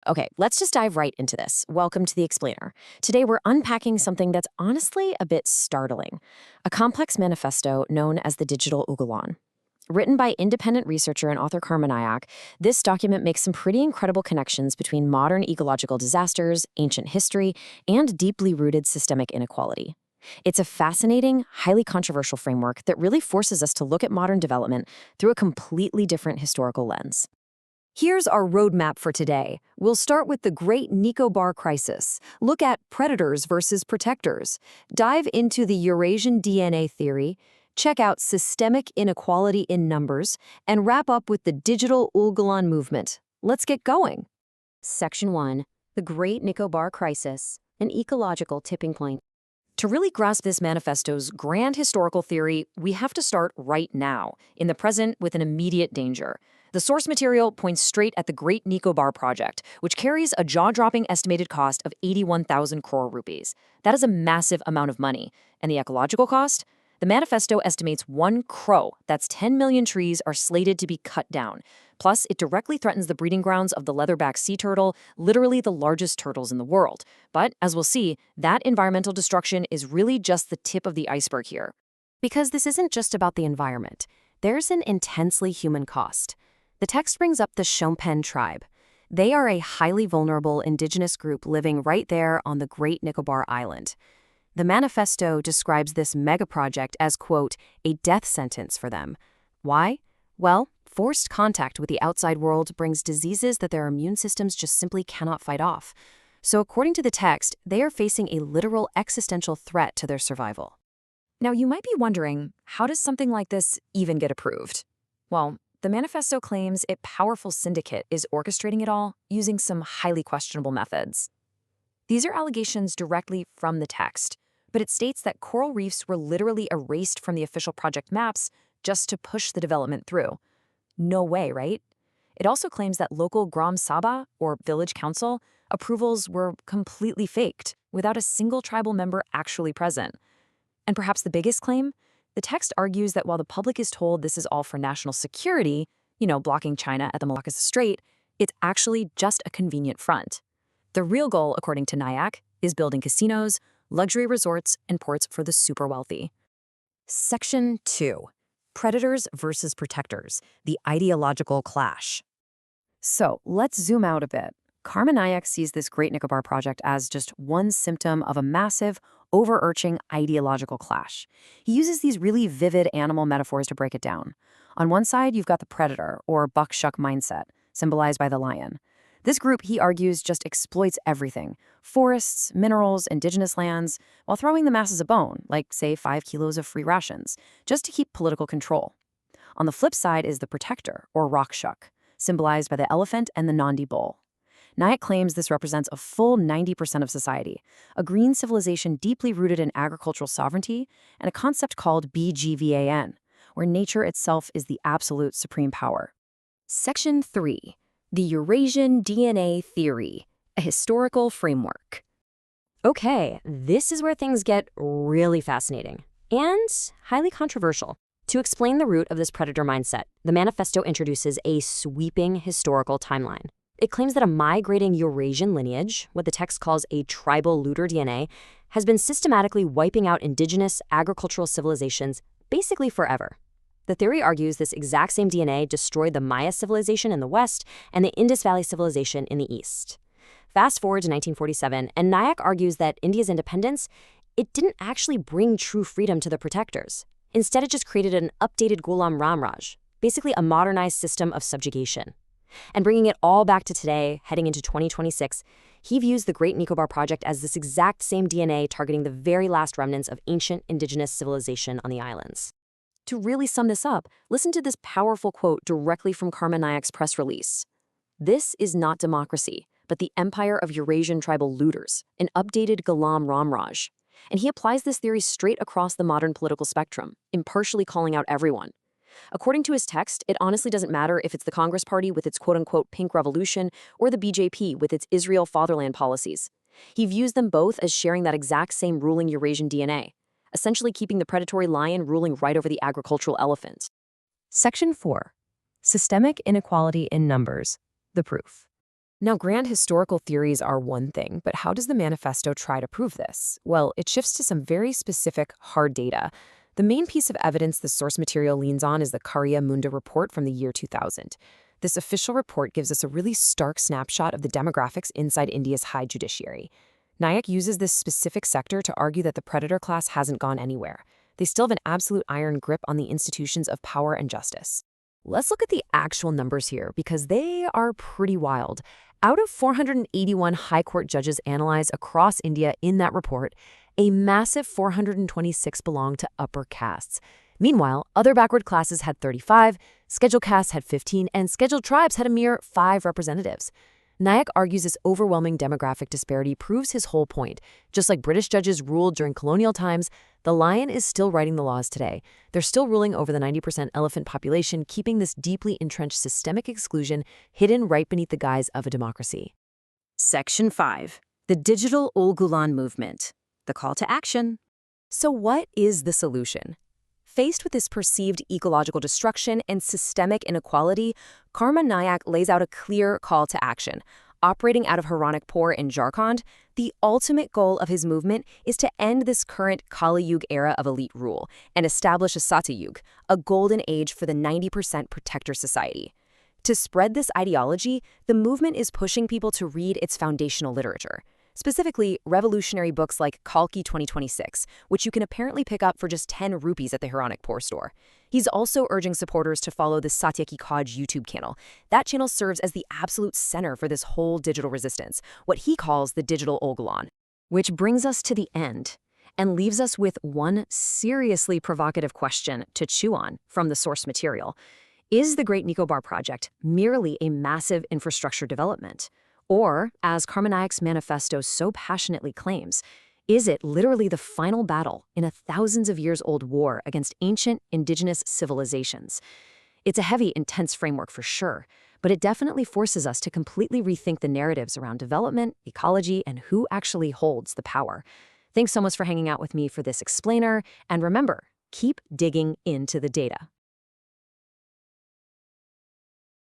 Okay, let's just dive right into this. Welcome to the Explainer. Today we're unpacking something that's honestly a bit startling, a complex manifesto known as the Digital Ugolan. Written by independent researcher and author Nayak, this document makes some pretty incredible connections between modern ecological disasters, ancient history, and deeply rooted systemic inequality. It's a fascinating, highly controversial framework that really forces us to look at modern development through a completely different historical lens. Here's our roadmap for today. We'll start with the Great Nicobar Crisis, look at predators versus protectors, dive into the Eurasian DNA theory, check out systemic inequality in numbers, and wrap up with the digital Ulgulan movement. Let's get going. Section 1. The Great Nicobar Crisis, an ecological tipping point. To really grasp this manifesto's grand historical theory, we have to start right now, in the present with an immediate danger. The source material points straight at the Great Nicobar Project, which carries a jaw-dropping estimated cost of 81,000 crore rupees. That is a massive amount of money. And the ecological cost? The manifesto estimates 1 crore, that's 10 million trees, are slated to be cut down. Plus, it directly threatens the breeding grounds of the leatherback sea turtle, literally the largest turtles in the world. But, as we'll see, that environmental destruction is really just the tip of the iceberg here. Because this isn't just about the environment. There's an intensely human cost. The text brings up the Shompen tribe. They are a highly vulnerable indigenous group living right there on the Great Nicobar Island. The manifesto describes this megaproject as, quote, a death sentence for them. Why? Well, forced contact with the outside world brings diseases that their immune systems just simply cannot fight off. So according to the text, they are facing a literal existential threat to their survival. Now, you might be wondering, how does something like this even get approved? Well, the manifesto claims a powerful syndicate is orchestrating it all using some highly questionable methods. These are allegations directly from the text, but it states that coral reefs were literally erased from the official project maps just to push the development through. No way, right? It also claims that local Gram Sabha, or village council, approvals were completely faked, without a single tribal member actually present. And perhaps the biggest claim? The text argues that while the public is told this is all for national security, blocking China at the Malacca Strait, it's actually just a convenient front. The real goal, according to Nayak, is building casinos, luxury resorts, and ports for the super wealthy. Section 2. Predators versus protectors, the ideological clash. So let's zoom out a bit. Nayak sees this Great Nicobar project as just one symptom of a massive, overarching ideological clash. He uses these really vivid animal metaphors to break it down. On one side, you've got the predator, or buck-shuck mindset, symbolized by the lion. This group, he argues, just exploits everything: forests, minerals, indigenous lands, while throwing the masses a bone, like, say, 5 kilos of free rations, just to keep political control. On the flip side is the protector, or rock-shuck, symbolized by the elephant and the Nandi bull. Nayak claims this represents a full 90% of society, a green civilization deeply rooted in agricultural sovereignty, and a concept called BGVAN, where nature itself is the absolute supreme power. Section 3. The Eurasian DNA theory, a historical framework. Okay, this is where things get really fascinating and highly controversial. To explain the root of this predator mindset, the manifesto introduces a sweeping historical timeline. It claims that a migrating Eurasian lineage, what the text calls a tribal looter DNA, has been systematically wiping out indigenous agricultural civilizations basically forever. The theory argues this exact same DNA destroyed the Maya civilization in the west and the Indus Valley civilization in the east. Fast forward to 1947, and Nayak argues that India's independence, it didn't actually bring true freedom to the protectors. Instead, it just created an updated Ghulam Ramraj, basically a modernized system of subjugation. And bringing it all back to today, heading into 2026, he views the Great Nicobar Project as this exact same DNA targeting the very last remnants of ancient indigenous civilization on the islands. To really sum this up, listen to this powerful quote directly from Nayak's press release. "This is not democracy, but the empire of Eurasian tribal looters, an updated Ghulam Ramraj." And he applies this theory straight across the modern political spectrum, impartially calling out everyone. According to his text, it honestly doesn't matter if it's the Congress Party with its quote-unquote pink revolution or the BJP with its Israel fatherland policies. He views them both as sharing that exact same ruling Eurasian DNA, essentially keeping the predatory lion ruling right over the agricultural elephant. Section 4. Systemic inequality in numbers, the proof. Now, grand historical theories are one thing, but how does the manifesto try to prove this? Well, it shifts to some very specific, hard data. The main piece of evidence the source material leans on is the Karya Munda report from the year 2000. This official report gives us a really stark snapshot of the demographics inside India's high judiciary. Nayak uses this specific sector to argue that the predator class hasn't gone anywhere. They still have an absolute iron grip on the institutions of power and justice. Let's look at the actual numbers here because they are pretty wild. Out of 481 high court judges analyzed across India in that report, a massive 426 belong to upper castes. Meanwhile, other backward classes had 35, scheduled castes had 15, and scheduled tribes had a mere 5 representatives. Nayak argues this overwhelming demographic disparity proves his whole point. Just like British judges ruled during colonial times, the lion is still writing the laws today. They're still ruling over the 90% elephant population, keeping this deeply entrenched systemic exclusion hidden right beneath the guise of a democracy. Section 5. The Digital Ul-Gulan Movement. The call to action. So what is the solution? Faced with this perceived ecological destruction and systemic inequality, Karma Nayak lays out a clear call to action. Operating out of Haranakpur in Jharkhand, the ultimate goal of his movement is to end this current Kali Yuga era of elite rule and establish a Satya Yuga, a golden age for the 90% protector society. To spread this ideology, the movement is pushing people to read its foundational literature. Specifically, revolutionary books like Kalki 2026, which you can apparently pick up for just 10 rupees at the Haranakpur store. He's also urging supporters to follow the Satya Ki Kaj YouTube channel. That channel serves as the absolute center for this whole digital resistance, what he calls the digital Ul-Gulan. Which brings us to the end and leaves us with one seriously provocative question to chew on from the source material. Is the Great Nicobar Project merely a massive infrastructure development? Or, as Karma Nayak's manifesto so passionately claims, is it literally the final battle in a thousands of years old war against ancient indigenous civilizations? It's a heavy, intense framework for sure, but it definitely forces us to completely rethink the narratives around development, ecology, and who actually holds the power. Thanks so much for hanging out with me for this explainer, and remember, keep digging into the data.